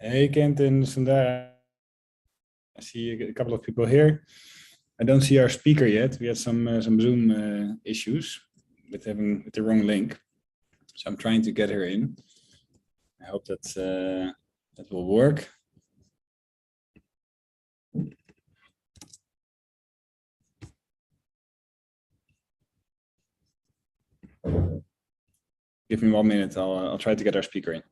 Hey, Kent and Sundara. I see a couple of people here. I don't see our speaker yet. We had some Zoom issues with the wrong link, so I'm trying to get her in. I hope that will work. Give me 1 minute. I'll try to get our speaker in.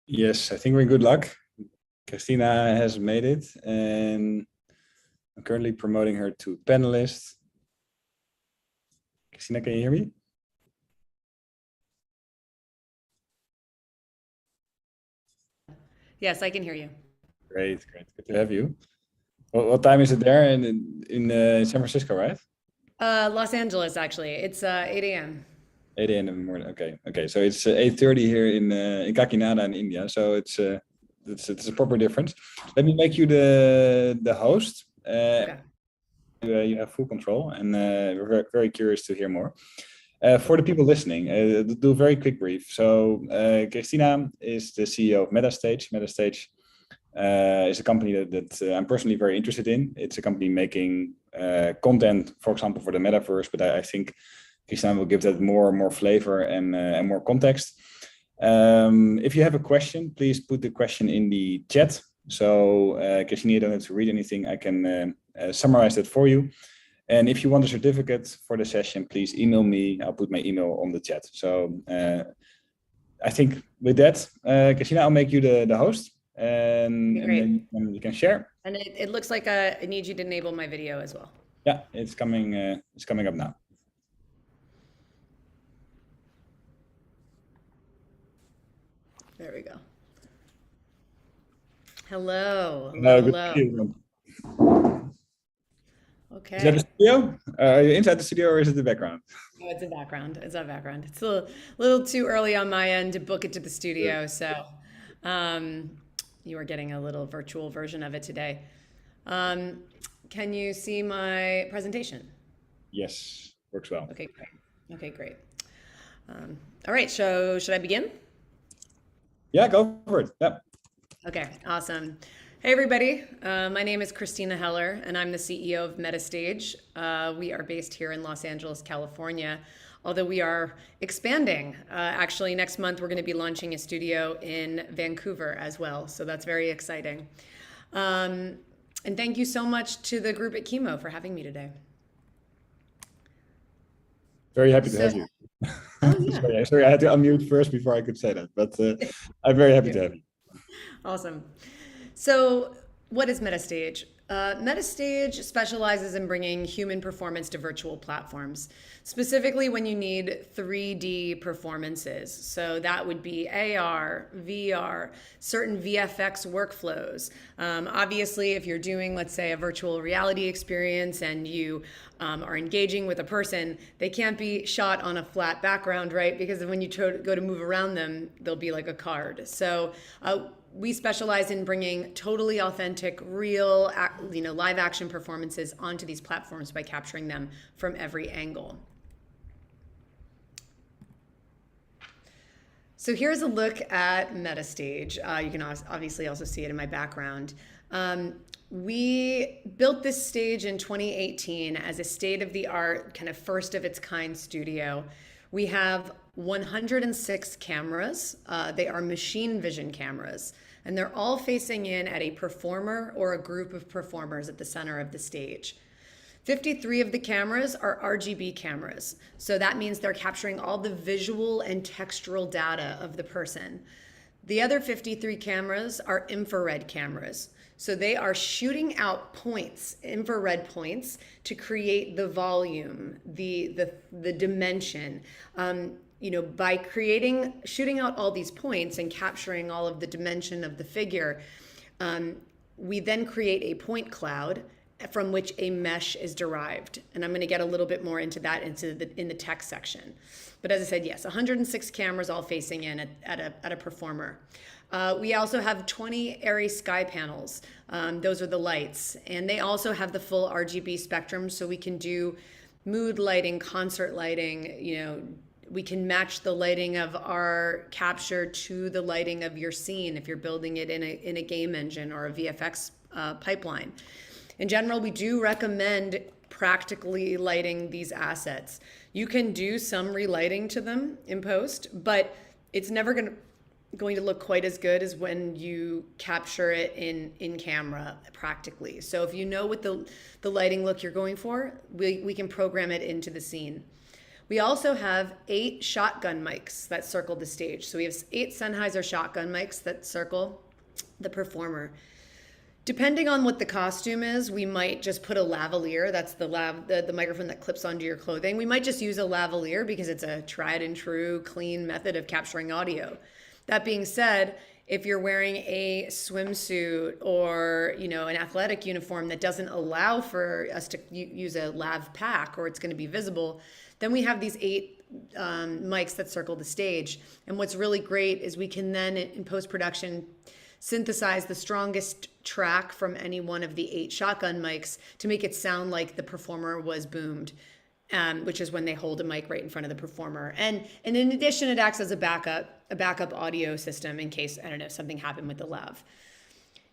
Yes, I think we're in good luck. Christina has made it, and I'm currently promoting her to panelist. Christina, can you hear me? Yes, I can hear you. Great. Good to have you. What time is it there in San Francisco, right? Los Angeles, actually. It's 8 a.m. 8 a.m. in the morning. Okay. So it's 8:30 here in Kakinada in India. So it's a proper difference. Let me make you the host. Okay. You have full control, and we're very curious to hear more. For the people listening, do a very quick brief. So Christina is the CEO of Metastage. Metastage is a company that I'm personally very interested in. It's a company making content, for example, for the metaverse, but I think Christina will give that more flavor and more context. If you have a question, please put the question in the chat. So Christina, you don't have to read anything. I can summarize that for you. And if you want a certificate for the session, please email me. I'll put my email on the chat. So I think with that, Christina, I'll make you the host, and Great. then you can share. And it looks like I need you to enable my video as well. Yeah, it's coming up now. There we go. Hello. Good to see you. Okay. Is that the studio? Are you inside the studio or is it the background? Oh, it's a background. It's a background. It's a little too early on my end to book it to the studio, so um, you are getting a little virtual version of it today. Um, can you see my presentation? Yes, works well. Okay, great. Okay, great. All right, so should I begin? Yeah, go for it. Yeah. Okay, awesome. Hey, everybody. My name is Christina Heller, and I'm the CEO of Metastage. We are based here in Los Angeles, California, although we are expanding. Actually, next month, we're going to be launching a studio in Vancouver as well, so that's very exciting. And thank you so much to the group at Chemo for having me today. Very happy to So, have you. oh yeah. Sorry, I had to unmute first before I could say that, but I'm very happy to have you. Awesome. So, what is Metastage? Metastage specializes in bringing human performance to virtual platforms, specifically when you need 3D performances. So, that would be AR, VR, certain VFX workflows. Obviously, if you're doing, let's say, a virtual reality experience and you are engaging with a person, they can't be shot on a flat background, right? Because when you go to move around them, they'll be like a card. So, we specialize in bringing totally authentic, real, live action performances onto these platforms by capturing them from every angle. So here's a look at Metastage. You can obviously also see it in my background. We built this stage in 2018 as a state-of-the-art, kind of first of its kind studio. We have 106 cameras. They are machine vision cameras, and they're all facing in at a performer or a group of performers at the center of the stage. 53 of the cameras are RGB cameras. So that means they're capturing all the visual and textural data of the person. The other 53 cameras are infrared cameras. So they are shooting out points, infrared points, to create the volume, the dimension. By shooting out all these points and capturing all of the dimension of the figure, we then create a point cloud from which a mesh is derived. And I'm going to get a little bit more into that in the text section. But as I said, yes, 106 cameras all facing in at a performer. We also have 20 airy sky panels. Those are the lights. And they also have the full RGB spectrum, so we can do mood lighting, concert lighting. We can match the lighting of our capture to the lighting of your scene if you're building it in a game engine or a VFX pipeline. In general, we do recommend practically lighting these assets. You can do some relighting to them in post, but it's never going to look quite as good as when you capture it in camera practically. So if you know what the lighting look you're going for, we can program it into the scene. We also have 8 shotgun mics that circle the stage. So we have 8 Sennheiser shotgun mics that circle the performer. Depending on what the costume is, we might just put a lavalier. That's the microphone that clips onto your clothing. We might just use a lavalier because it's a tried and true, clean method of capturing audio. That being said, if you're wearing a swimsuit or an athletic uniform that doesn't allow for us to use a lav pack, or it's going to be visible, then we have these 8 mics that circle the stage. And what's really great is we can then, in post-production, synthesize the strongest track from any one of the 8 shotgun mics to make it sound like the performer was boomed, which is when they hold a mic right in front of the performer. And in addition, it acts as a backup audio system in case, something happened with the lav.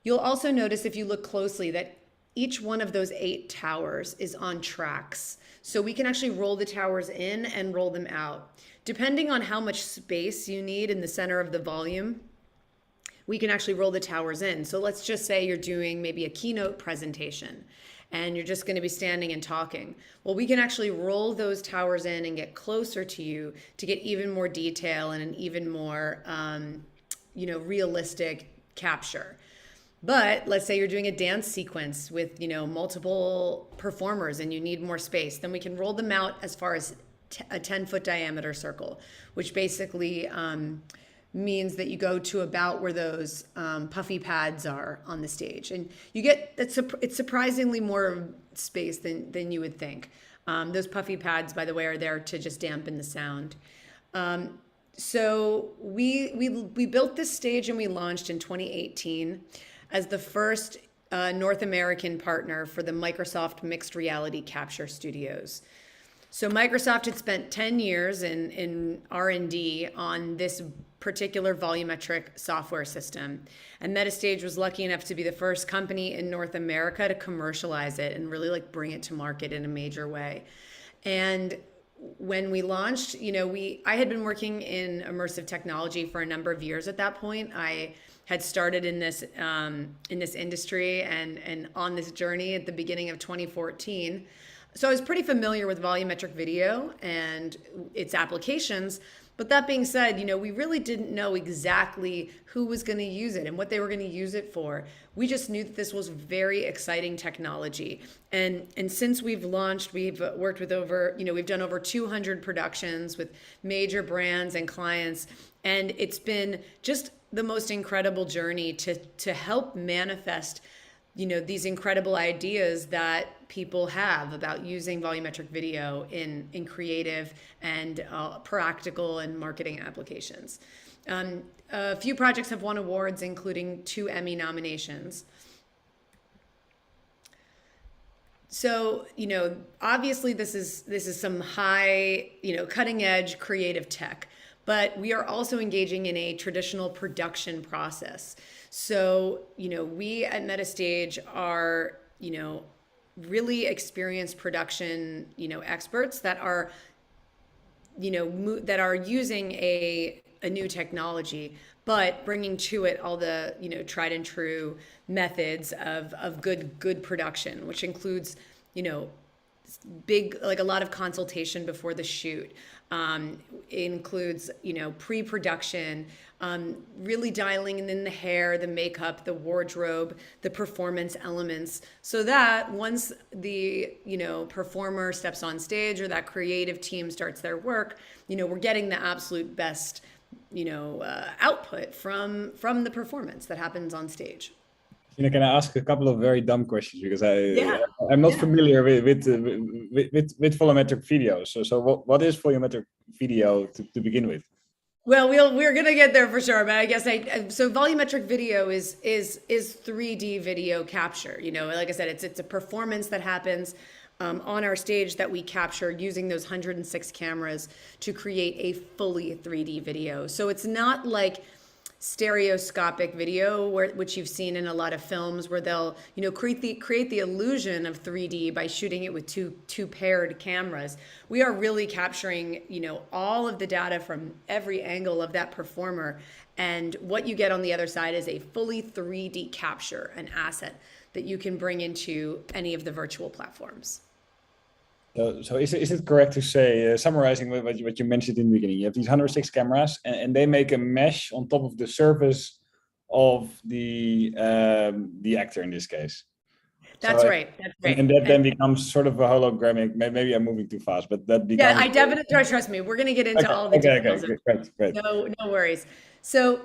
You'll also notice if you look closely that each one of those 8 towers is on tracks. So we can actually roll the towers in and roll them out. Depending on how much space you need in the center of the volume, we can actually roll the towers in. So let's just say you're doing maybe a keynote presentation and you're just going to be standing and talking. Well, we can actually roll those towers in and get closer to you to get even more detail and an even more, realistic capture. But let's say you're doing a dance sequence with, multiple performers and you need more space, then we can roll them out as far as a 10-foot diameter circle, which basically means that you go to about where those puffy pads are on the stage. And you get, it's surprisingly more space than you would think. Those puffy pads, by the way, are there to just dampen the sound. So we built this stage and we launched in 2018 as the first North American partner for the Microsoft Mixed Reality Capture Studios. So Microsoft had spent 10 years in R&D on this particular volumetric software system. And Metastage was lucky enough to be the first company in North America to commercialize it and really bring it to market in a major way. And when we launched, I had been working in immersive technology for a number of years at that point. I had started in this industry and on this journey at the beginning of 2014. So I was pretty familiar with volumetric video and its applications. But that being said, we really didn't know exactly who was going to use it and what they were going to use it for. We just knew that this was very exciting technology. And since we've launched, we've worked with we've done over 200 productions with major brands and clients. And it's been just the most incredible journey to help manifest these incredible ideas that people have about using volumetric video in creative and practical and marketing applications. A few projects have won awards, including 2 Emmy nominations. So, obviously this is some high, cutting edge creative tech, but we are also engaging in a traditional production process. So, we at Metastage are, really experienced production, experts that are, that are using a new technology, but bringing to it all the, tried and true methods of good production, which includes, a lot of consultation before the shoot. It includes, pre-production, really dialing in the hair, the makeup, the wardrobe, the performance elements, so that once the, performer steps on stage or that creative team starts their work, we're getting the absolute best, output from the performance that happens on stage. Can I ask a couple of very dumb questions, because Yeah. I'm not familiar with volumetric video. So what is volumetric video to begin with? Well, we're gonna get there for sure, but I guess so volumetric video is 3D video capture. Like I said, it's a performance that happens on our stage that we capture using those 106 cameras to create a fully 3D video. So it's not like stereoscopic video, which you've seen in a lot of films, where they'll create the illusion of 3D by shooting it with two paired cameras. We are really capturing all of the data from every angle of that performer, and what you get on the other side is a fully 3D capture, an asset that you can bring into any of the virtual platforms. So is it correct to say, summarizing what you mentioned in the beginning, you have these 106 cameras and they make a mesh on top of the surface of the actor in this case? That's right. And that then becomes sort of a hologramic, maybe I'm moving too fast, but that becomes... Yeah, I definitely, trust me, we're going to get into all the details. Okay, great. No worries. So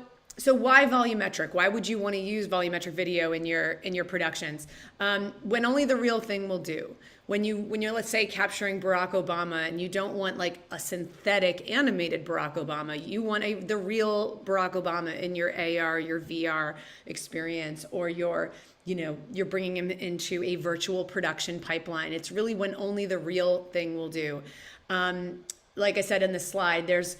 why volumetric? Why would you want to use volumetric video in your productions? When only the real thing will do. When you're, let's say, capturing Barack Obama and you don't want like a synthetic animated Barack Obama, you want the real Barack Obama in your AR, your VR experience, or you're bringing him into a virtual production pipeline. It's really when only the real thing will do. Like I said in the slide, there's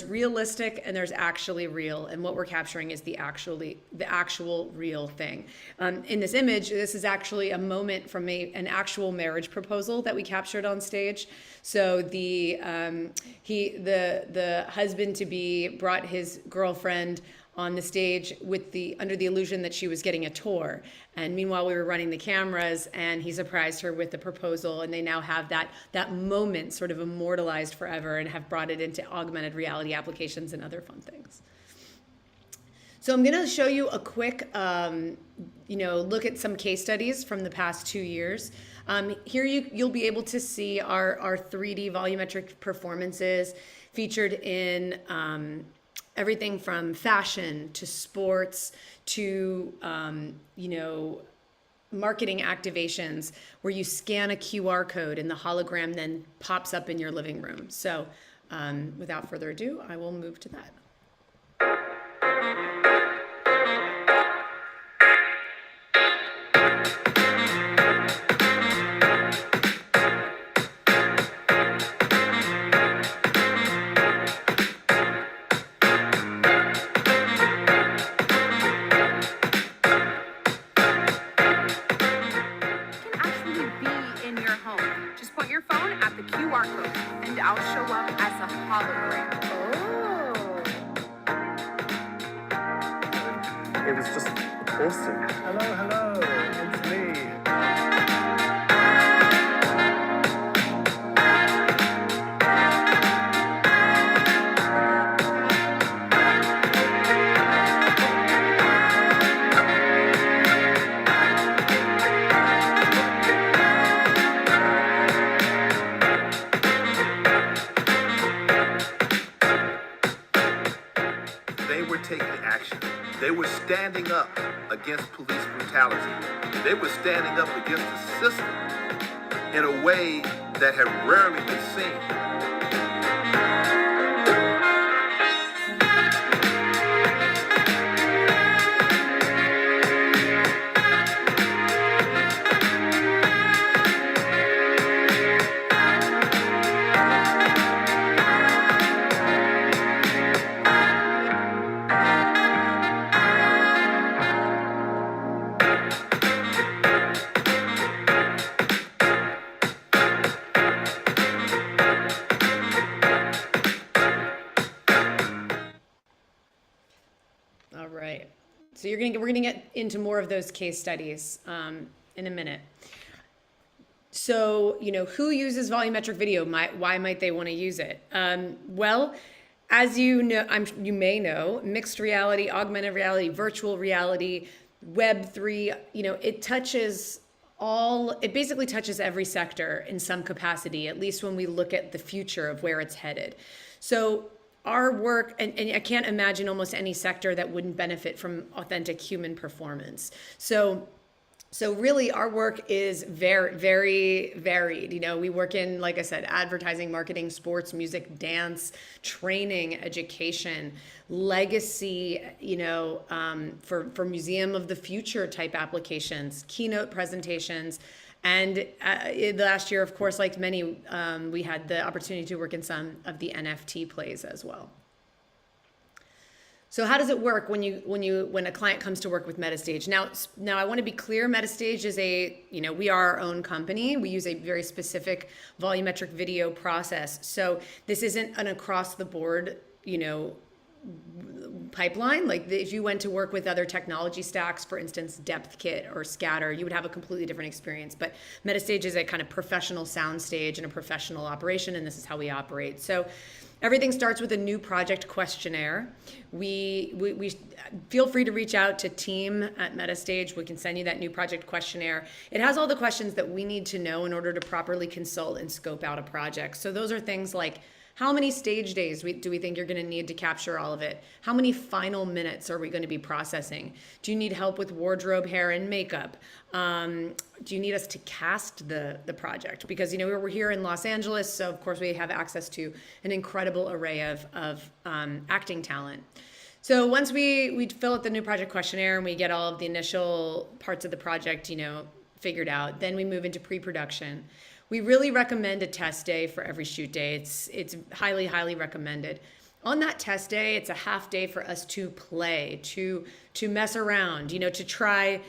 realistic and there's actually real, and what we're capturing is the actual real thing. In this image, this is actually a moment from an actual marriage proposal that we captured on stage. So the husband to be brought his girlfriend on the stage under the illusion that she was getting a tour. And meanwhile, we were running the cameras and he surprised her with the proposal, and they now have that moment sort of immortalized forever and have brought it into augmented reality applications and other fun things. So I'm going to show you a quick, look at some case studies from the past 2 years. Here you'll be able to see our 3D volumetric performances featured in everything from fashion to sports to, marketing activations where you scan a QR code and the hologram then pops up in your living room. So without further ado, I will move to that. I'll It was just awesome. Hello, it's me. They were taking action. They were standing up against police brutality. They were standing up against the system in a way that had rarely been seen. All right. So we're gonna get into more of those case studies in a minute. So, who uses volumetric video? Why might they want to use it? Well, as you know, you may know, mixed reality, augmented reality, virtual reality, Web3, it basically touches every sector in some capacity, at least when we look at the future of where it's headed. So our work, and I can't imagine almost any sector that wouldn't benefit from authentic human performance. So really our work is very, very varied. We work in, like I said, advertising, marketing, sports, music, dance, training, education, legacy, for museum of the future type applications, keynote presentations. And last year, of course, like many, we had the opportunity to work in some of the NFT plays as well. So how does it work when a client comes to work with Metastage? Now I want to be clear, Metastage is we are our own company. We use a very specific volumetric video process. So this isn't an across the board, pipeline. Like if you went to work with other technology stacks, for instance, Depth Kit or Scatter, you would have a completely different experience. But Metastage is a kind of professional sound stage and a professional operation, and this is how we operate. So everything starts with a new project questionnaire. We feel free to reach out to team at Metastage. We can send you that new project questionnaire. It has all the questions that we need to know in order to properly consult and scope out a project. So those are things like, how many stage days do we think you're going to need to capture all of it? How many final minutes are we going to be processing? Do you need help with wardrobe, hair, and makeup? Do you need us to cast the project? Because we're here in Los Angeles, so of course we have access to an incredible array of acting talent. So once we fill out the new project questionnaire and we get all of the initial parts of the project, figured out, then we move into pre-production. We really recommend a test day for every shoot day. It's highly, highly recommended. On that test day, it's a half day for us to play, to mess around, to try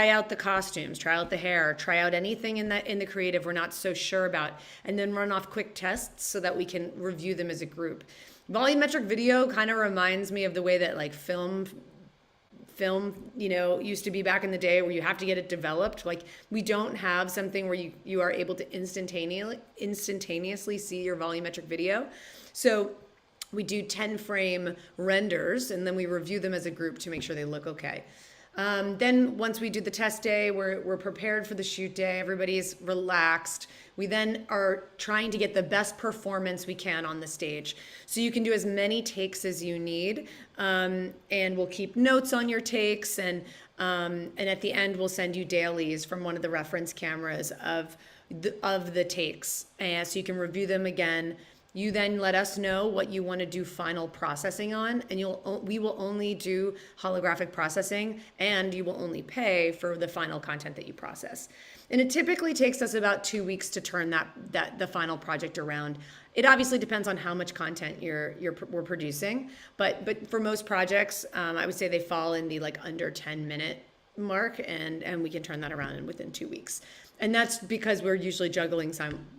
out the costumes, try out the hair, try out anything in the creative we're not so sure about, and then run off quick tests so that we can review them as a group. Volumetric video kind of reminds me of the way that like film used to be back in the day, where you have to get it developed. Like we don't have something where you are able to instantaneously see your volumetric video. So we do 10 frame renders and then we review them as a group to make sure they look okay. Then once we do the test day, we're prepared for the shoot day. Everybody's relaxed. We then are trying to get the best performance we can on the stage. So you can do as many takes as you need, and we'll keep notes on your takes. And at the end, we'll send you dailies from one of the reference cameras of the takes, and so you can review them again. You then let us know what you want to do final processing on, and we will only do holographic processing, and you will only pay for the final content that you process. And it typically takes us about 2 weeks to turn the final project around. It obviously depends on how much content we're producing, but for most projects, I would say they fall in the like under 10-minute mark, and we can turn that around within 2 weeks. And that's because we're usually juggling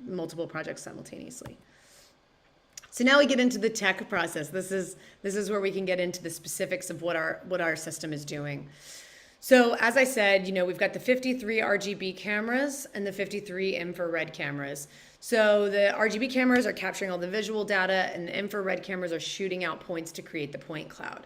multiple projects simultaneously. So now we get into the tech process. This is where we can get into the specifics of what our system is doing. So as I said, we've got the 53 RGB cameras and the 53 infrared cameras. So the RGB cameras are capturing all the visual data, and the infrared cameras are shooting out points to create the point cloud.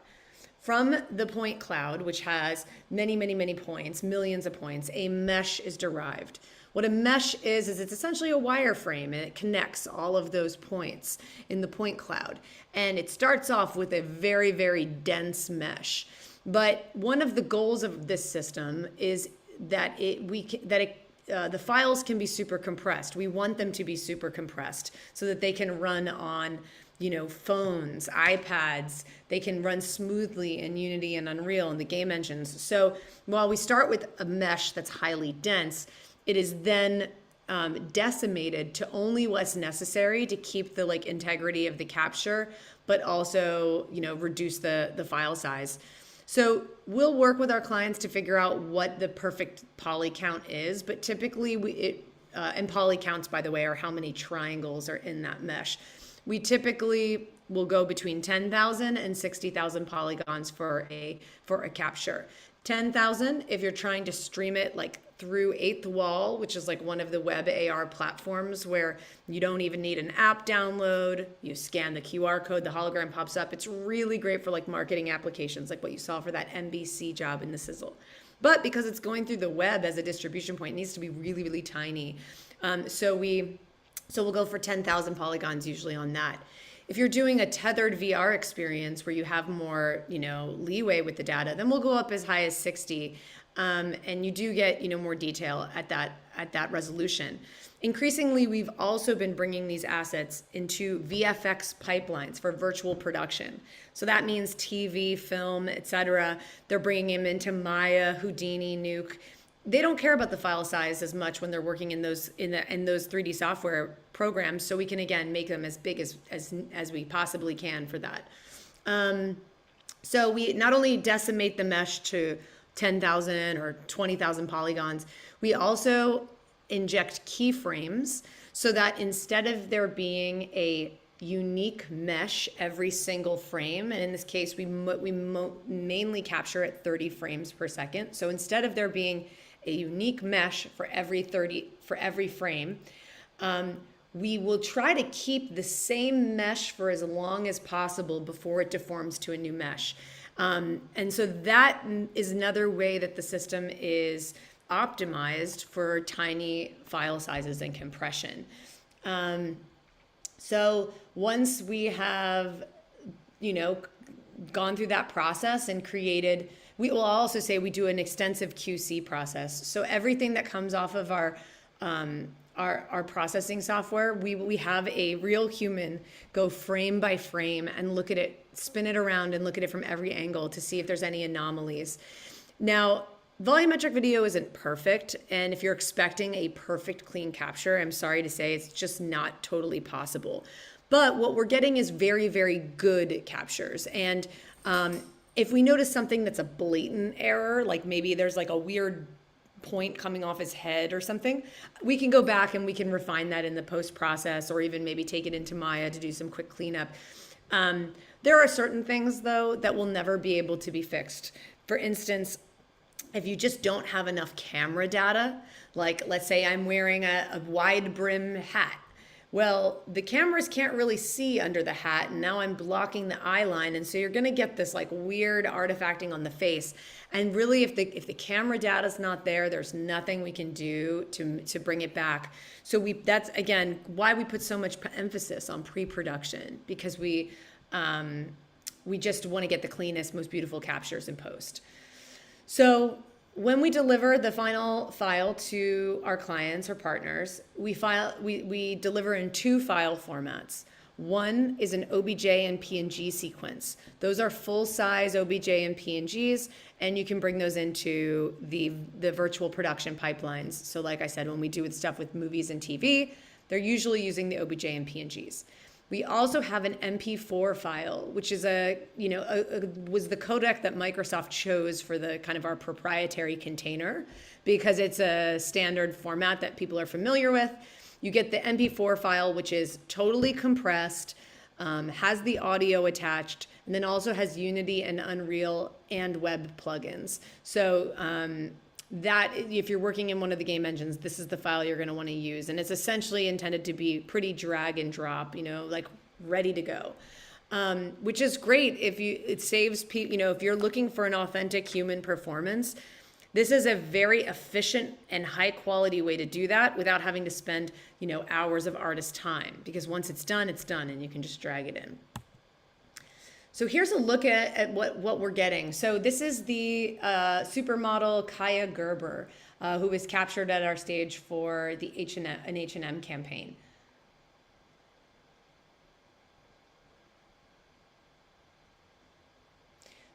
From the point cloud, which has many, many, many points, millions of points, a mesh is derived. What a mesh is it's essentially a wireframe, and it connects all of those points in the point cloud. And it starts off with a very, very dense mesh. But one of the goals of this system is that the files can be super compressed. We want them to be super compressed so that they can run on phones, iPads. They can run smoothly in Unity and Unreal and the game engines. So while we start with a mesh that's highly dense, it is then decimated to only what's necessary to keep the integrity of the capture, but also reduce the file size. So we'll work with our clients to figure out what the perfect poly count is, but typically and poly counts, by the way, are how many triangles are in that mesh. We typically will go between 10,000 and 60,000 polygons for a capture. 10,000 if you're trying to stream it through Eighth Wall, which is one of the web AR platforms where you don't even need an app download. You scan the QR code, the hologram pops up. It's really great for marketing applications, like what you saw for that NBC job in the sizzle. But because it's going through the web as a distribution point, it needs to be really, really tiny. So we'll go for 10,000 polygons usually on that. If you're doing a tethered VR experience where you have more, leeway with the data, then we'll go up as high as 60. And you do get, more detail at that resolution. Increasingly, we've also been bringing these assets into VFX pipelines for virtual production. So that means TV, film, etc. They're bringing them into Maya, Houdini, Nuke. They don't care about the file size as much when they're working in those 3D software programs. So we can again make them as big as we possibly can for that. So we not only decimate the mesh to 10,000 or 20,000 polygons, we also inject keyframes so that instead of there being a unique mesh every single frame, and in this case we mainly capture at 30 frames per second. So instead of there being a unique mesh for every frame, we will try to keep the same mesh for as long as possible before it deforms to a new mesh. And so that is another way that the system is optimized for tiny file sizes and compression. So once we have, gone through that process and created, we will also say we do an extensive QC process. So everything that comes off of our processing software, we have a real human go frame by frame and look at it, spin it around and look at it from every angle to see if there's any anomalies. Now, volumetric video isn't perfect, and if you're expecting a perfect clean capture, I'm sorry to say it's just not totally possible. But what we're getting is very, very good captures. And if we notice something that's a blatant error, like maybe there's a weird point coming off his head or something, we can go back and we can refine that in the post process, or even maybe take it into Maya to do some quick cleanup. There are certain things though that will never be able to be fixed. For instance, if you just don't have enough camera data, let's say I'm wearing a wide brim hat. Well, the cameras can't really see under the hat, and now I'm blocking the eye line, and so you're gonna get this weird artifacting on the face. And really, if the camera data's not there, there's nothing we can do to bring it back. So that's again why we put so much emphasis on pre-production, because we just want to get the cleanest, most beautiful captures in post. So when we deliver the final file to our clients or partners, we deliver in two file formats. One is an OBJ and PNG sequence. Those are full-size OBJ and PNGs, and you can bring those into the virtual production pipelines. So like I said, when we do stuff with movies and TV, they're usually using the OBJ and PNGs. We also have an MP4 file, which is was the codec that Microsoft chose for the kind of our proprietary container, because it's a standard format that people are familiar with. You get the MP4 file, which is totally compressed. has the audio attached, and then also has Unity and Unreal and web plugins. So that if you're working in one of the game engines, this is the file you're going to want to use. And it's essentially intended to be pretty drag and drop, like ready to go. Which is great it saves people, if you're looking for an authentic human performance, this is a very efficient and high quality way to do that without having to spend, hours of artist time, because once it's done and you can just drag it in. So here's a look at what we're getting. So this is the supermodel Kaya Gerber, who was captured at our stage for an H&M campaign.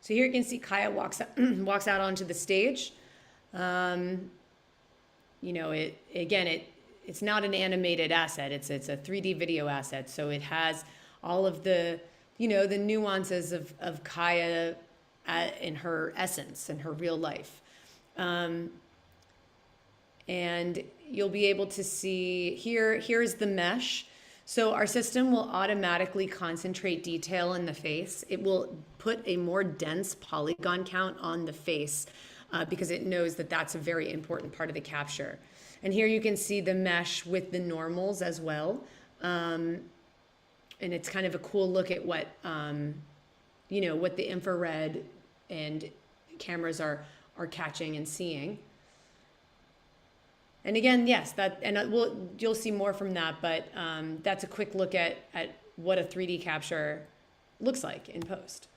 So here you can see Kaya walks out onto the stage. It's not an animated asset. It's a 3D video asset. So it has all of the the nuances of Kaya in her essence, in her real life. And you'll be able to see here's the mesh. So our system will automatically concentrate detail in the face. It will put a more dense polygon count on the face because it knows that that's a very important part of the capture. And here you can see the mesh with the normals as well. And it's kind of a cool look at what, what the infrared and cameras are catching and seeing. And again, yes, you'll see more from that, but that's a quick look at what a 3D capture looks like in post.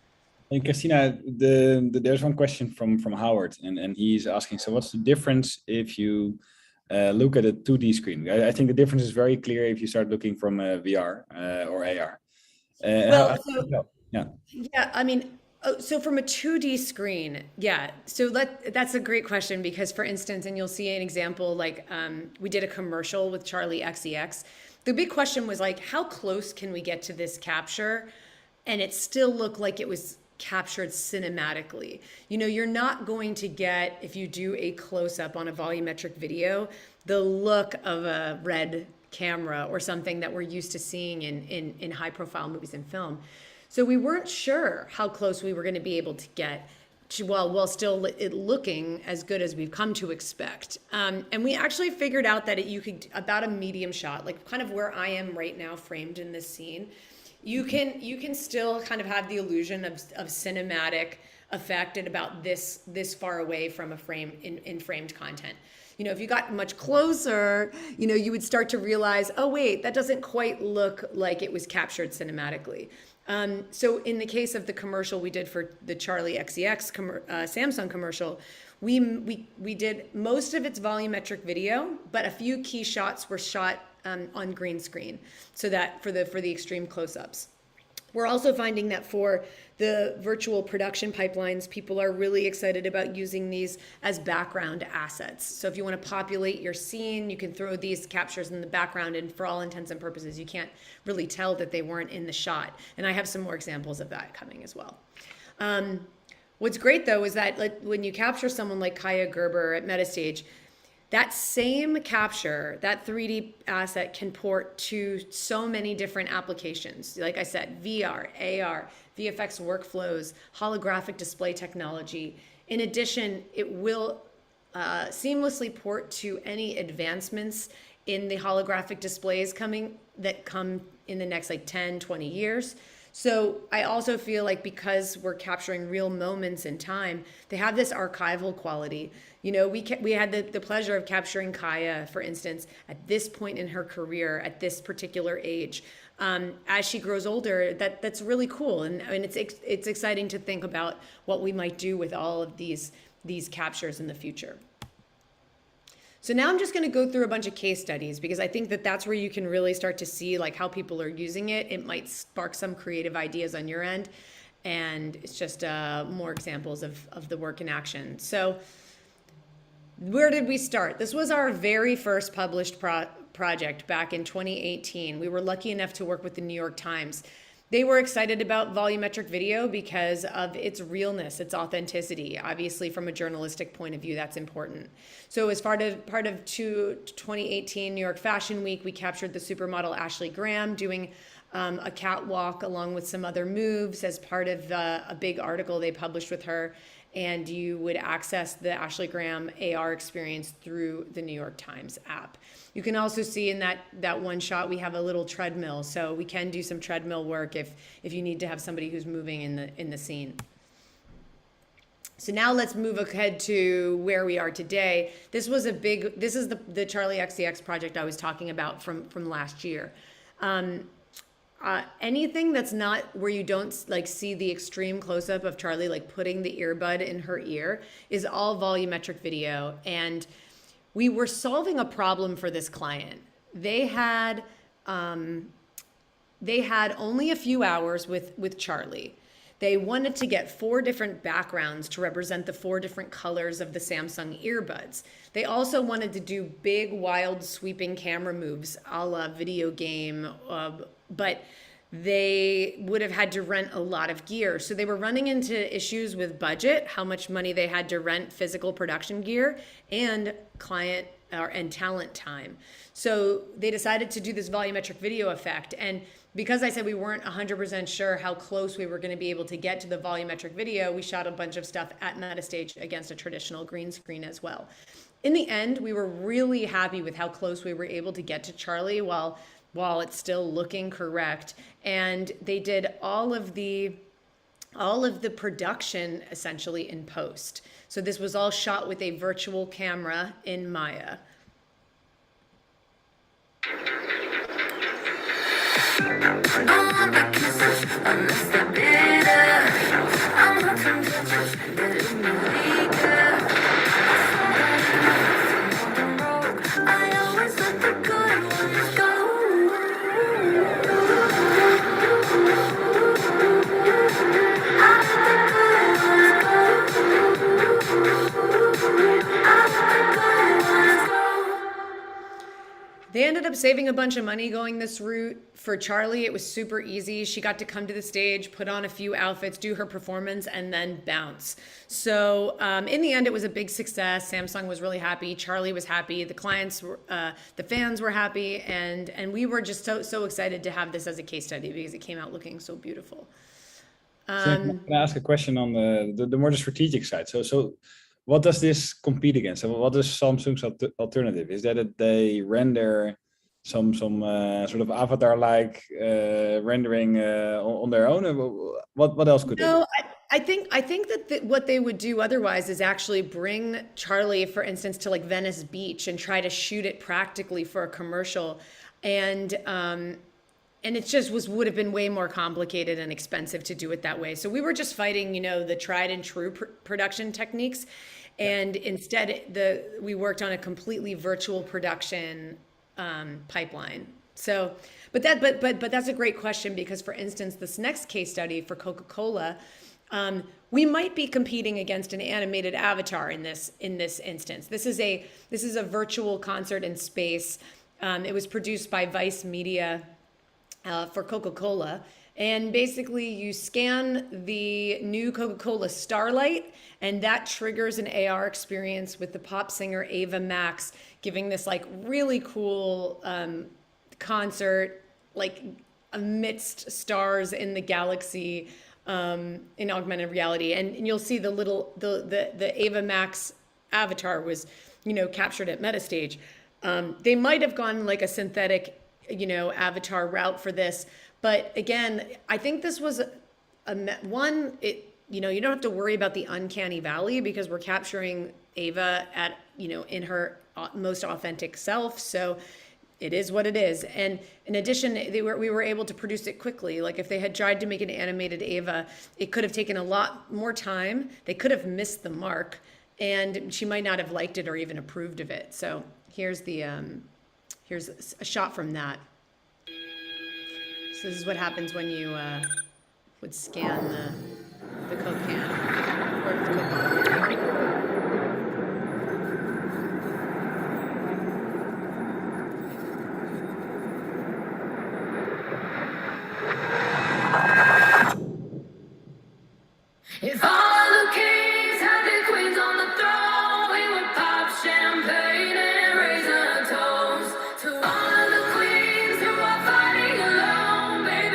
Hey, Christina, there's one question from Howard, and he's asking, so what's the difference if you look at a 2D screen? I think the difference is very clear if you start looking from VR or AR. So from a 2D screen, yeah. So that's a great question, because for instance, and you'll see an example, like we did a commercial with Charlie XCX. The big question was like, how close can we get to this capture and it still look like it was captured cinematically? You're not going to get, if you do a close-up on a volumetric video, the look of a red camera or something that we're used to seeing in high-profile movies and film. So we weren't sure how close we were going to be able to get to, while still it looking as good as we've come to expect. And we actually figured out that you could, about a medium shot, like kind of where I am right now framed in this scene, you can still kind of have the illusion of cinematic effect at about this far away from a frame in framed content. If you got much closer, you would start to realize, oh wait, that doesn't quite look like it was captured cinematically. So in the case of the commercial we did for the Charlie XCX Samsung commercial, we did most of its volumetric video, but a few key shots were shot on green screen, so that for the extreme close-ups. We're also finding that for the virtual production pipelines, people are really excited about using these as background assets. So if you want to populate your scene, you can throw these captures in the background, and for all intents and purposes, you can't really tell that they weren't in the shot. And I have some more examples of that coming as well. What's great though is that when you capture someone like Kaya Gerber at Metastage, that same capture, that 3D asset can port to so many different applications. Like I said, VR, AR, VFX workflows, holographic display technology. In addition, it will seamlessly port to any advancements in the holographic displays that come in the next 10, 20 years. So I also feel like because we're capturing real moments in time, they have this archival quality. We had the pleasure of capturing Kaya, for instance, at this point in her career, at this particular age. As she grows older, that's really cool, and it's exciting to think about what we might do with all of these captures in the future. So now I'm just going to go through a bunch of case studies, because I think that's where you can really start to see how people are using it. It might spark some creative ideas on your end, and it's just more examples of the work in action. So where did we start? This was our very first published project back in 2018. We were lucky enough to work with the New York Times. They were excited about volumetric video because of its realness, its authenticity. Obviously, from a journalistic point of view, that's important. So as part of 2018 New York Fashion Week, we captured the supermodel Ashley Graham doing a catwalk along with some other moves as part of a big article they published with her. And you would access the Ashley Graham AR experience through the New York Times app. You can also see in that one shot, we have a little treadmill. So we can do some treadmill work if you need to have somebody who's moving in the scene. So now let's move ahead to where we are today. This is the Charlie XCX project I was talking about from last year. Anything that's not where you don't like see the extreme close-up of Charlie like putting the earbud in her ear is all volumetric video. And we were solving a problem for this client. They had only a few hours with Charlie. They wanted to get 4 different backgrounds to represent the 4 different colors of the Samsung earbuds. They also wanted to do big, wild, sweeping camera moves a la video game, but they would have had to rent a lot of gear. So they were running into issues with budget, how much money they had to rent physical production gear, and client and talent time. So they decided to do this volumetric video effect. And because I said we weren't 100% sure how close we were going to be able to get to the volumetric video, we shot a bunch of stuff at Metastage against a traditional green screen as well. In the end, we were really happy with how close we were able to get to Charlie while it's still looking correct. And they did all of the production essentially in post. So this was all shot with a virtual camera in Maya. They ended up saving a bunch of money going this route. For Charlie, it was super easy. She got to come to the stage, put on a few outfits, do her performance, and then bounce. So in the end, it was a big success. Samsung was really happy. Charlie was happy. The clients, the fans were happy. And we were just so excited to have this as a case study because it came out looking so beautiful. So I'm going to ask a question on the more the strategic side. So what does this compete against? So what is Samsung's alternative? Is that they render some sort of avatar-like rendering on their own? Or what else could they do? I think that what they would do otherwise is actually bring Charlie, for instance, to like Venice Beach and try to shoot it practically for a commercial, and it just would have been way more complicated and expensive to do it that way. So we were just fighting, the tried and true production techniques, and instead we worked on a completely virtual production pipeline. So, but that's a great question because, for instance, this next case study for Coca-Cola, we might be competing against an animated avatar in this instance. This is a virtual concert in space. It was produced by Vice Media for Coca-Cola. And basically you scan the new Coca-Cola Starlight and that triggers an AR experience with the pop singer Ava Max giving this like really cool concert like amidst stars in the galaxy in augmented reality. And you'll see the Ava Max avatar was, captured at Metastage. They might have gone like a synthetic avatar route for this. But again, I think this was you don't have to worry about the uncanny valley because we're capturing Ava at, in her most authentic self. So it is what it is. And in addition, we were able to produce it quickly. Like if they had tried to make an animated Ava, it could have taken a lot more time. They could have missed the mark and she might not have liked it or even approved of it. So here's here's a shot from that. So this is what happens when you would scan the Coke can or the Coke bottle. If all the kings had their queens on the throne, we would pop champagne and raise a toast to all of the queens who are fighting alone. Baby,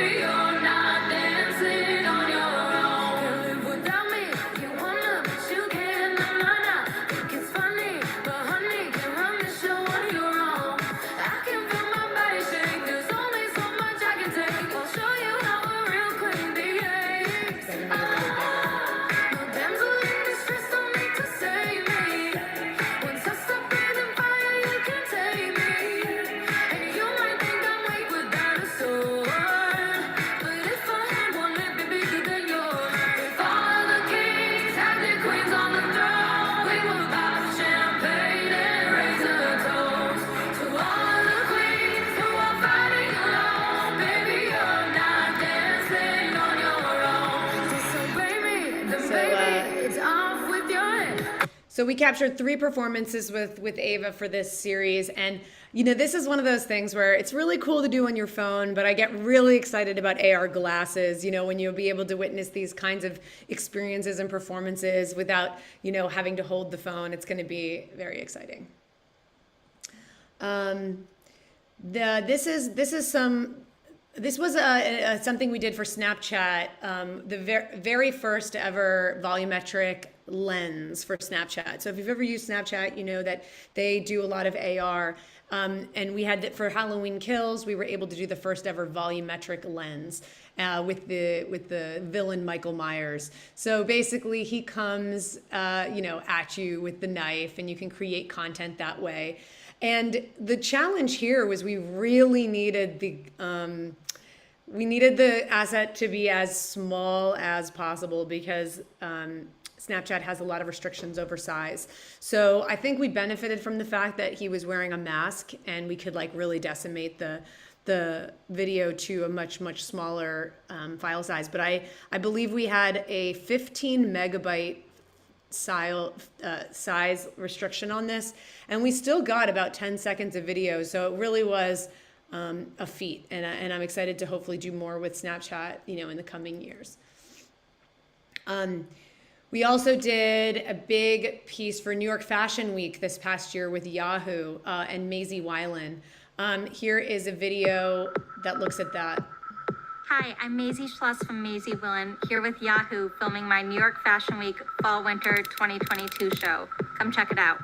So we captured 3 performances with Ava for this series. And, you know, this is one of those things where it's really cool to do on your phone, but I get really excited about AR glasses, you know, when you'll be able to witness these kinds of experiences and performances without, you know, having to hold the phone. It's going to be very exciting. This was something we did for Snapchat, the very first ever volumetric lens for Snapchat. So if you've ever used Snapchat, you know that they do a lot of AR. And we had, for Halloween Kills, we were able to do the first ever volumetric lens with the villain Michael Myers. So basically he comes, you know, at you with the knife, and you can create content that way. And the challenge here was we really needed the asset to be as small as possible because Snapchat has a lot of restrictions over size. So I think we benefited from the fact that he was wearing a mask, and we could like really decimate the video to a much smaller file size. But I believe we had a 15 megabyte size restriction on this, and we still got about 10 seconds of video. So it really was a feat, and I'm excited to hopefully do more with Snapchat, you know, in the coming years. We also did a big piece for New York Fashion Week this past year with Yahoo and Maisie Weiland. Here is a video that looks at that. Hi, I'm Maisie Schloss from Maisie Willen, here with Yahoo, filming my New York Fashion Week Fall Winter 2022 show. Come check it out.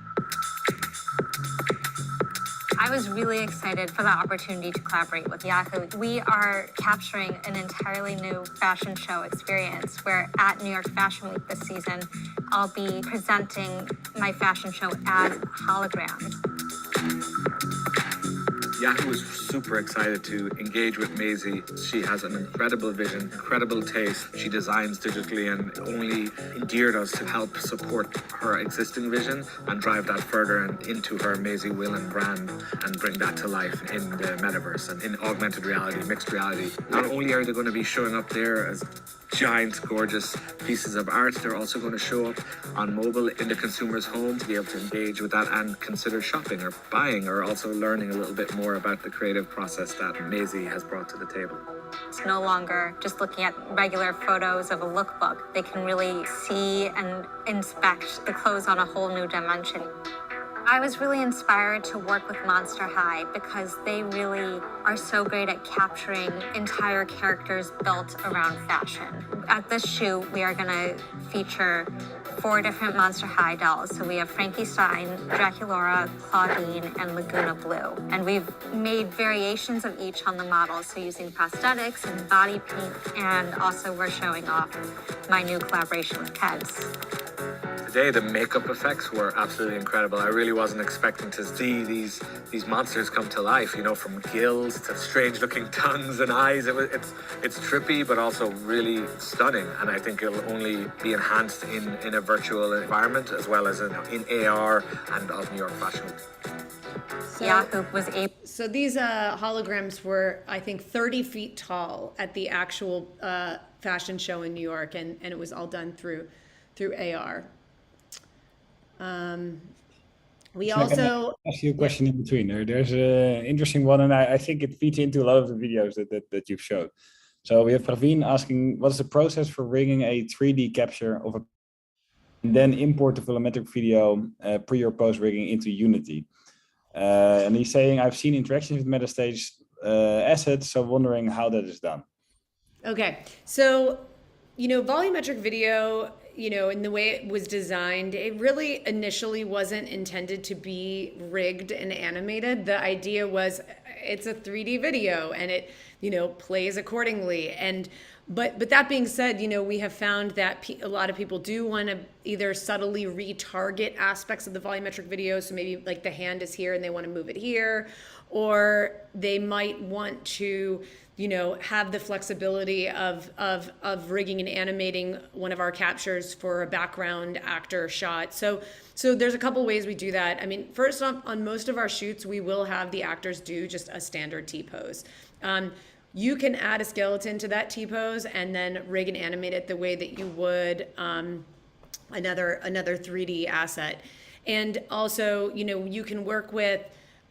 I was really excited for the opportunity to collaborate with Yahoo. We are capturing an entirely new fashion show experience where at New York Fashion Week this season, I'll be presenting my fashion show as Holograms. Yahoo is super excited to engage with Maisie. She has an incredible vision, incredible taste. She designs digitally and only endeared us to help support her existing vision and drive that further and into her Maisie Willen brand and bring that to life in the metaverse and in augmented reality, mixed reality. Not only are they going to be showing up there as giant, gorgeous pieces of art, they're also going to show up on mobile in the consumer's home to be able to engage with that and consider shopping or buying or also learning a little bit more about the creative process that Maisie has brought to the table. It's no longer just looking at regular photos of a lookbook. They can really see and inspect the clothes on a whole new dimension. I was really inspired to work with Monster High because they really are so great at capturing entire characters built around fashion. At this shoot, we are going to feature 4 different Monster High dolls. So we have Frankie Stein, Draculaura, Claudine, and Laguna Blue. And we've made variations of each on the models, so using prosthetics and body paint, and also we're showing off my new collaboration with Keds. Today, the makeup effects were absolutely incredible. I really wasn't expecting to see these monsters come to life, you know, from gills to strange-looking tongues and eyes. It's trippy, but also really stunning. And I think it'll only be enhanced in a virtual environment as well as in AR and of New York Fashion Week. Yahoo was able. So these holograms were, I think, 30 feet tall at the actual fashion show in New York, and it was all done through AR. We So also ask you a question in between. There's an interesting one, and I think it feeds into a lot of the videos that you've showed. So we have Praveen asking, what's the process for rigging a 3D capture of a and then import the volumetric video pre or post rigging into Unity? And he's saying, I've seen interactions with Metastage assets, so wondering how that is done. Okay, so, you know, volumetric video, you know, in the way it was designed, it really initially wasn't intended to be rigged and animated. The idea was it's a 3D video and it, you know, plays accordingly. And but that being said, you know, we have found that a lot of people do want to either subtly retarget aspects of the volumetric video. So maybe like the hand is here and they want to move it here, or they might want to, you know, have the flexibility of rigging and animating one of our captures for a background actor shot. So there's a couple ways we do that. I mean, first off, on most of our shoots, we will have the actors do just a standard T-pose. You can add a skeleton to that T-pose and then rig and animate it the way that you would another 3D asset. And also, you can work with,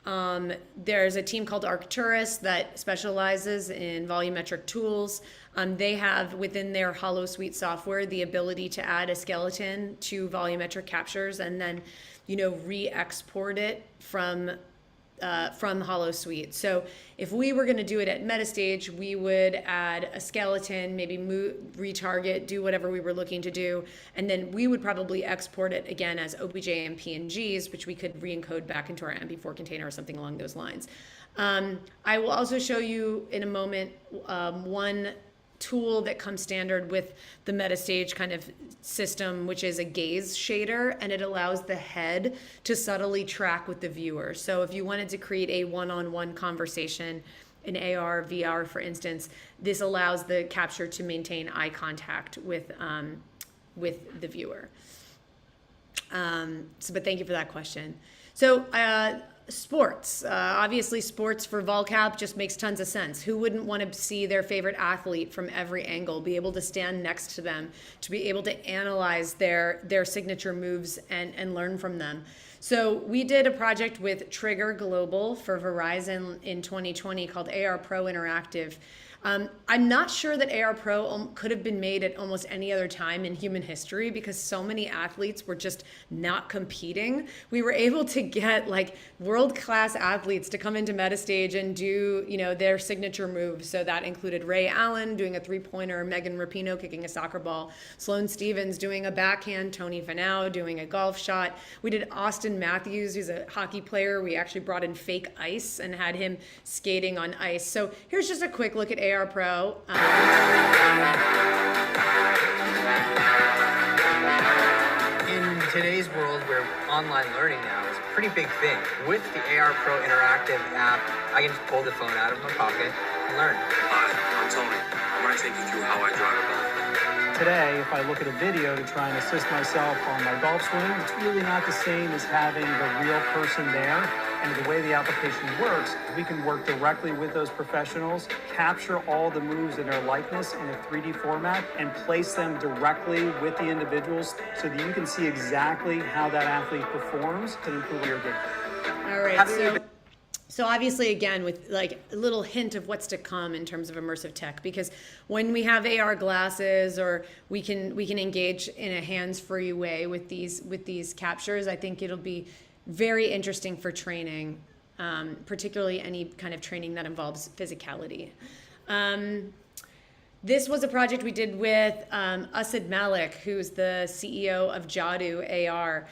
there's a team called Arcturus that specializes in volumetric tools. They have within their HoloSuite software the ability to add a skeleton to volumetric captures and then, re-export it from HoloSuite. So if we were going to do it at Metastage, we would add a skeleton, maybe retarget, do whatever we were looking to do, and then we would probably export it again as OBJ and PNGs, which we could re-encode back into our MP4 container or something along those lines. I will also show you in a moment one tool that comes standard with the Metastage kind of system, which is a gaze shader, and it allows the head to subtly track with the viewer. So if you wanted to create a one-on-one conversation in AR, VR, for instance, this allows the capture to maintain eye contact with the viewer. But thank you for that question. So sports, obviously sports for VolCap just makes tons of sense. Who wouldn't want to see their favorite athlete from every angle, be able to stand next to them, to be able to analyze their signature moves and learn from them? So we did a project with Trigger Global for Verizon in 2020 called AR Pro Interactive. I'm not sure that AR Pro could have been made at almost any other time in human history because so many athletes were just not competing. We were able to get like world-class athletes to come into Metastage and do, their signature moves. So that included Ray Allen doing a three-pointer, Megan Rapinoe kicking a soccer ball, Sloane Stephens doing a backhand, Tony Finau doing a golf shot. We did Austin Matthews, who's a hockey player. We actually brought in fake ice and had him skating on ice. So here's just a quick look at AR Pro. In today's world where online learning now is a pretty big thing, with the AR Pro Interactive app, I can just pull the phone out of my pocket and learn. Hi, I'm Tony. I'm going to take you through how I drive a golf. Today, if I look at a video to try and assist myself on my golf swing, it's really not the same as having the real person there. And the way the application works, we can work directly with those professionals, capture all the moves in their likeness in a 3D format, and place them directly with the individuals so that you can see exactly how that athlete performs to improve your game. All right, so obviously, again, with like a little hint of what's to come in terms of immersive tech, because when we have AR glasses or we can engage in a hands-free way with these captures, I think it'll be very interesting for training, particularly any kind of training that involves physicality. This was a project we did with Asad Malik, who's the CEO of Jadu AR.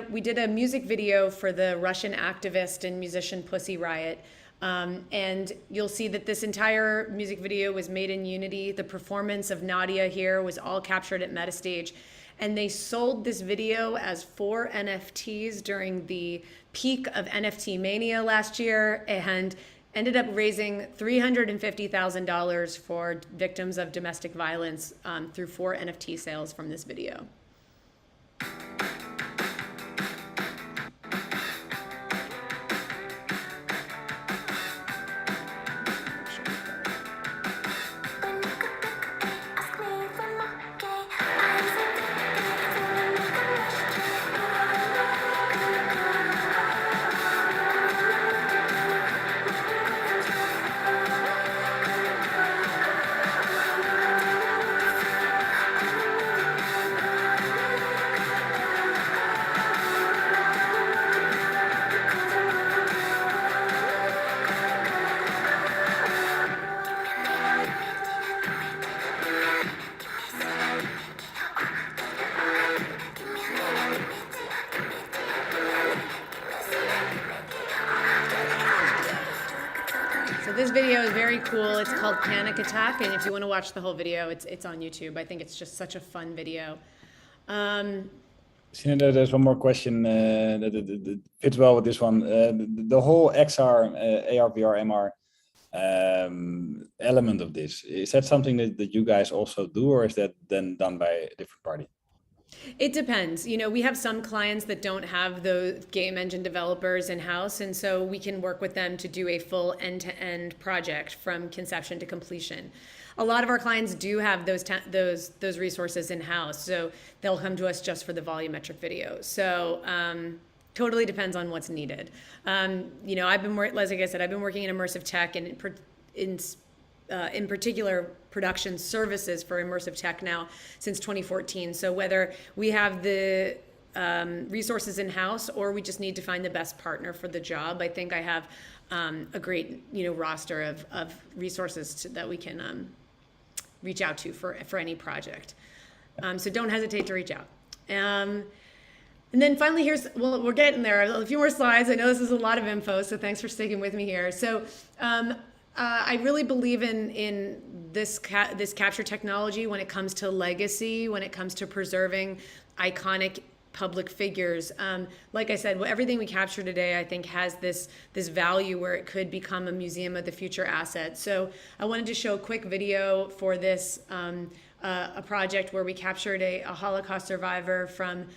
We did a music video for the Russian activist and musician Pussy Riot. And you'll see that this entire music video was made in Unity. The performance of Nadia here was all captured at Metastage. And they sold this video as 4 NFTs during the peak of NFT mania last year and ended up raising $350,000 for victims of domestic violence through 4 NFT sales from this video. This video is very cool. It's called Panic Attack, and if you want to watch the whole video, it's on YouTube. I think it's just such a fun video. There's one more question that fits well with this one. The whole XR, AR, VR, MR element of this, is that something that you guys also do, or is that then done by a different party? It depends. We have some clients that don't have those game engine developers in-house, and so we can work with them to do a full end-to-end project from conception to completion. a lot of our clients do have those resources in-house, so they'll come to us just for the volumetric video. So totally depends on what's needed. You know, like I said, I've been working in immersive tech and in particular production services for immersive tech now since 2014. So whether we have the resources in-house or we just need to find the best partner for the job, I think I have a great, you know, roster of resources that we can reach out to for any project. So don't hesitate to reach out. And then finally, we're getting there. A few more slides. I know this is a lot of info, so thanks for sticking with me here. So I really believe in this capture technology when it comes to legacy, when it comes to preserving iconic public figures. Like I said, everything we capture today, I think, has this value where it could become a museum of the future asset. So I wanted to show a quick video for this, a project where we captured a Holocaust survivor from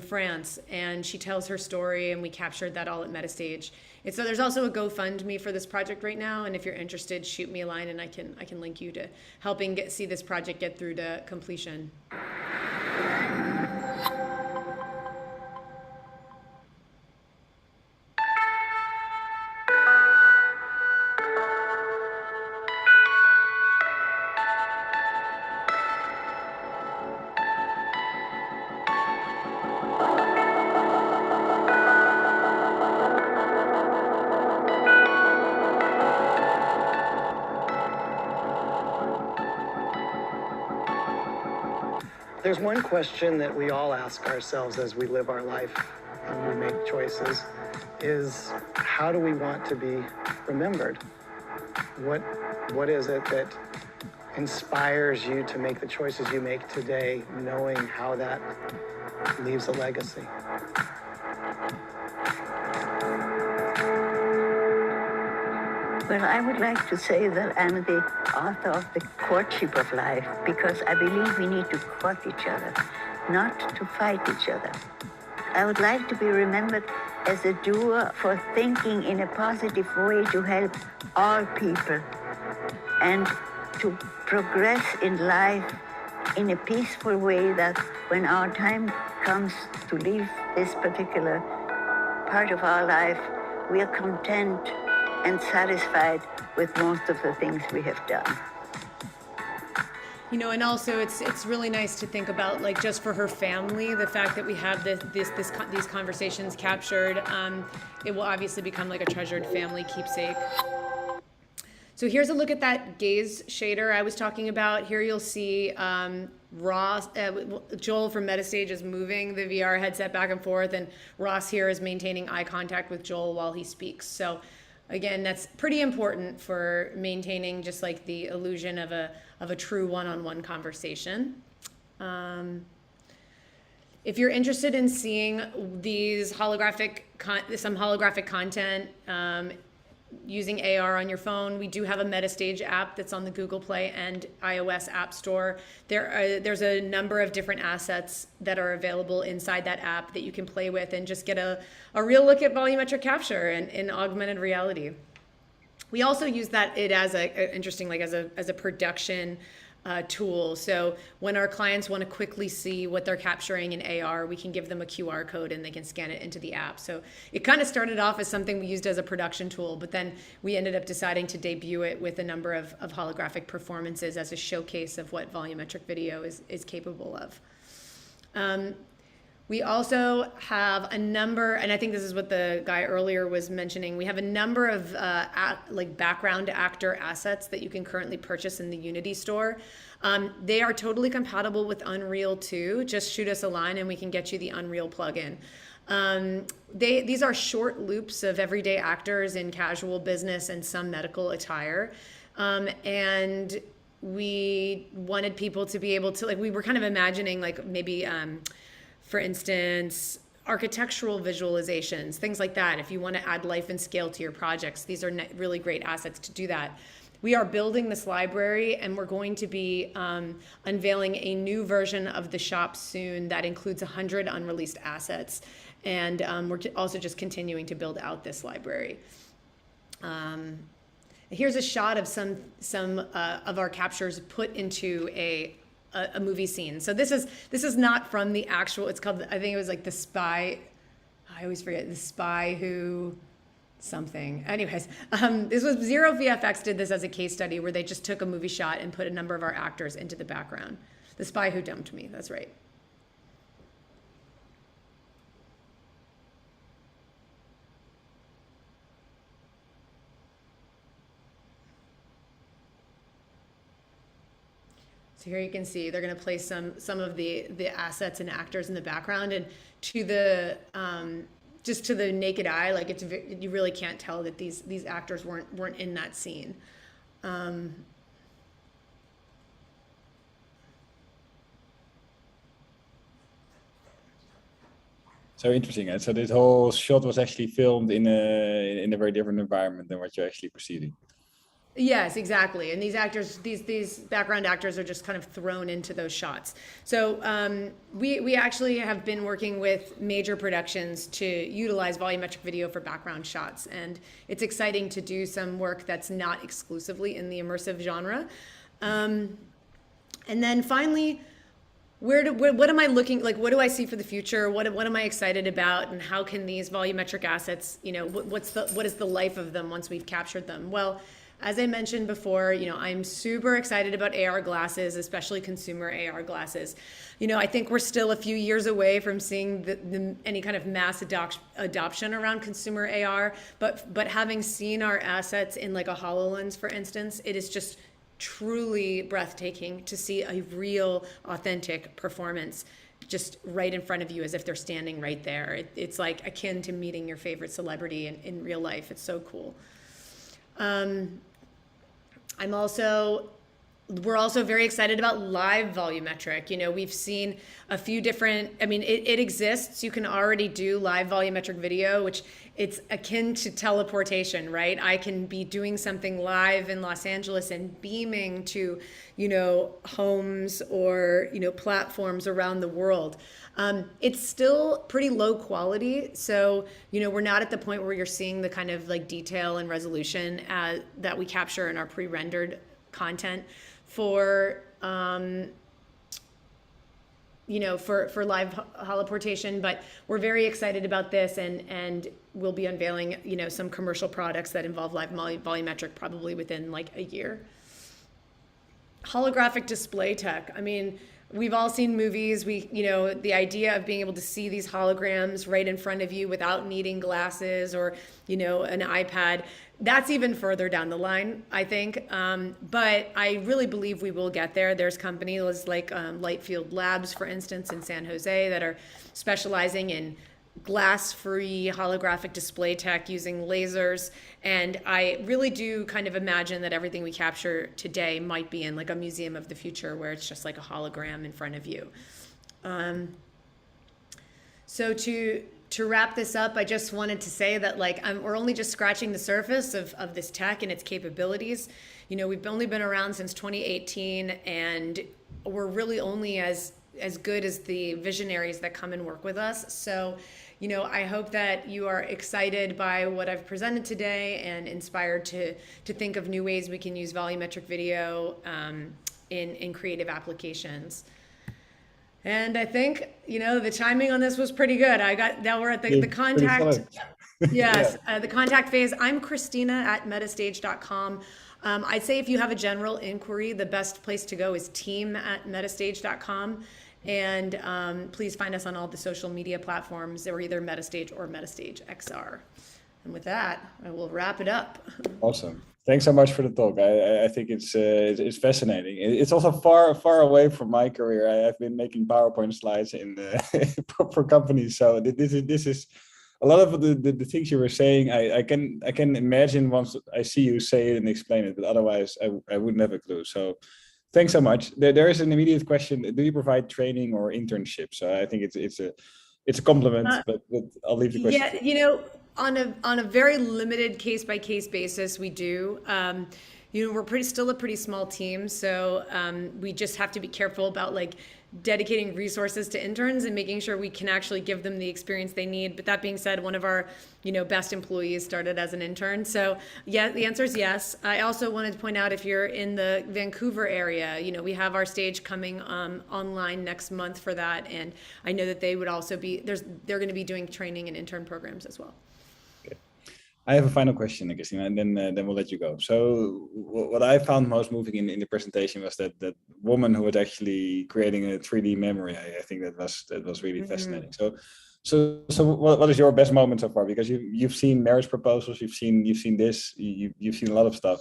France, and she tells her story, and we captured that all at Metastage. And so there's also a GoFundMe for this project right now, and if you're interested, shoot me a line and I can link you to helping see this project get through to completion. There's one question that we all ask ourselves as we live our life and we make choices is, how do we want to be remembered? What is it that inspires you to make the choices you make today, knowing how that leaves a legacy? Well, I would like to say that I'm the author of The Courtship of Life, because I believe we need to court each other, not to fight each other. I would like to be remembered as a doer for thinking in a positive way to help all people and to progress in life in a peaceful way, that when our time comes to leave this particular part of our life, we are content and satisfied with most of the things we have done. You know, and also it's really nice to think about, like, just for her family, the fact that we have these conversations captured. It will obviously become like a treasured family keepsake. So here's a look at that gaze shader I was talking about. Here you'll see Ross, Joel from Metastage is moving the VR headset back and forth, and Ross here is maintaining eye contact with Joel while he speaks. So again, that's pretty important for maintaining just like the illusion of a true one-on-one conversation. If you're interested in seeing these some holographic content using AR on your phone, we do have a Metastage app that's on the Google Play and iOS App Store. There's a number of different assets that are available inside that app that you can play with and just get a real look at volumetric capture in augmented reality. We also use it as a production tool. So when our clients want to quickly see what they're capturing in AR, we can give them a QR code and they can scan it into the app. So it kind of started off as something we used as a production tool, but then we ended up deciding to debut it with a number of holographic performances as a showcase of what volumetric video is capable of. We also have a number, and I think this is what the guy earlier was mentioning, we have a number of background actor assets that you can currently purchase in the Unity store. They are totally compatible with Unreal too. Just shoot us a line and we can get you the Unreal plugin. These are short loops of everyday actors in casual business and some medical attire. And we wanted people to be able to, we were kind of imagining maybe, for instance, architectural visualizations, things like that. If you want to add life and scale to your projects, these are really great assets to do that. We are building this library, and we're going to be unveiling a new version of the shop soon that includes 100 unreleased assets. And we're also just continuing to build out this library. here's a shot of some of our captures put into a movie scene. So this is not from the actual, it's called, I think it was like The Spy. I always forget, The Spy Who something. Anyways, this was Zero VFX did this as a case study where they just took a movie shot and put a number of our actors into the background. The Spy Who Dumped Me, that's right. So here you can see they're going to place some of the assets and actors in the background, and to the just to the naked eye, like you really can't tell that these actors weren't in that scene. So interesting. And so this whole shot was actually filmed in a very different environment than what you're actually perceiving. Yes, exactly. And these actors, these background actors are just kind of thrown into those shots. So we actually have been working with major productions to utilize volumetric video for background shots. And it's exciting to do some work that's not exclusively in the immersive genre. And then finally, what am I looking, like, what do I see for the future? What am I excited about? And how can these volumetric assets, what is the life of them once we've captured them? Well, as I mentioned before, I'm super excited about AR glasses, especially consumer AR glasses. I think we're still a few years away from seeing any kind of mass adoption around consumer AR, but having seen our assets in like a HoloLens, for instance, it is just truly breathtaking to see a real, authentic performance just right in front of you as if they're standing right there. It's like akin to meeting your favorite celebrity in real life. It's so cool. We're also very excited about live volumetric. We've seen a few different, it exists. You can already do live volumetric video, which it's akin to teleportation, right? I can be doing something live in Los Angeles and beaming to, homes or, platforms around the world. It's still pretty low quality. So, we're not at the point where you're seeing the kind of like detail and resolution that we capture in our pre-rendered content for live holoportation, but we're very excited about this, and we'll be unveiling, some commercial products that involve live volumetric probably within like a year. Holographic display tech. We've all seen movies. The idea of being able to see these holograms right in front of you without needing glasses or, an iPad, that's even further down the line, I think. But I really believe we will get there. There's companies like Lightfield Labs, for instance, in San Jose that are specializing in glass-free holographic display tech using lasers. And I really do kind of imagine that everything we capture today might be in like a museum of the future where it's just like a hologram in front of you. So to wrap this up, I just wanted to say that we're only just scratching the surface of this tech and its capabilities. We've only been around since 2018, and we're really only as good as the visionaries that come and work with us. So, I hope that you are excited by what I've presented today and inspired to think of new ways we can use volumetric video in creative applications. And I think, the timing on this was pretty good. Now we're at the contact. Yes, the contact phase. I'm Christina at metastage.com. I'd say if you have a general inquiry, the best place to go is team@metastage.com. And please find us on all the social media platforms. They're either Metastage or Metastage XR. And with that, I will wrap it up. Awesome. Thanks so much for the talk. I think it's fascinating. It's also far away from my career. I've been making PowerPoint slides for companies. So this is a lot of the things you were saying. I can imagine once I see you say it and explain it, but otherwise I wouldn't have a clue. So thanks so much. There is an immediate question. Do you provide training or internships? So I think it's a compliment, but I'll leave the question. Yeah, on a very limited case by case basis, we do. We're still a pretty small team, so we just have to be careful about dedicating resources to interns and making sure we can actually give them the experience they need. But that being said, one of our, best employees started as an intern. So yeah, the answer is yes. I also wanted to point out, if you're in the Vancouver area, we have our stage coming online next month for that. And I know that they would also they're going to be doing training and intern programs as well. I have a final question, Christina, and then we'll let you go. So what I found most moving in the presentation was that woman who was actually creating a 3D memory. I think that was really fascinating. So what is your best moment so far? Because you've seen marriage proposals, you've seen this, you've seen a lot of stuff.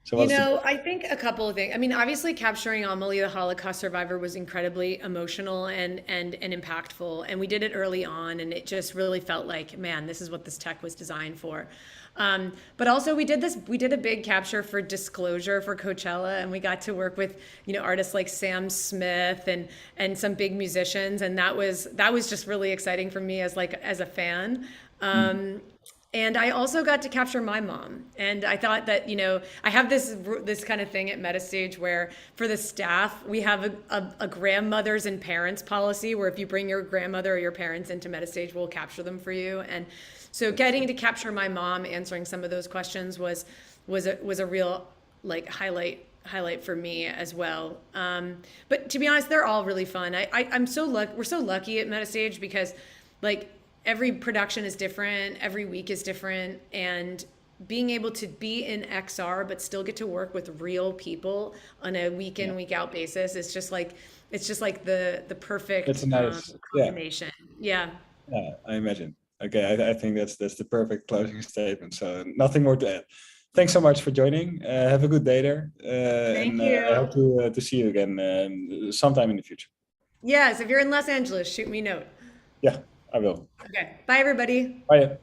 So I think a couple of things. I mean, obviously capturing Amelie, the Holocaust survivor, was incredibly emotional and impactful. And we did it early on, and it just really felt like, man, this is what this tech was designed for. But also we did a big capture for Disclosure for Coachella, and we got to work with, artists like Sam Smith and some big musicians. And that was just really exciting for me as a fan. And I also got to capture my mom. And I thought that, I have this kind of thing at Metastage where for the staff, we have a grandmothers and parents policy where if you bring your grandmother or your parents into Metastage, we'll capture them for you. And so getting to capture my mom answering some of those questions was a real highlight for me as well. But to be honest, they're all really fun. We're so lucky at Metastage because every production is different, every week is different, and being able to be in XR but still get to work with real people on a week in, week out basis is just the perfect combination. Yeah, I imagine. Okay, I think that's the perfect closing statement. So nothing more to add. Thanks so much for joining. Have a good day there. Thank you. I hope to see you again sometime in the future. Yes, if you're in Los Angeles, shoot me a note. Yeah, I will. Okay, bye everybody. Bye.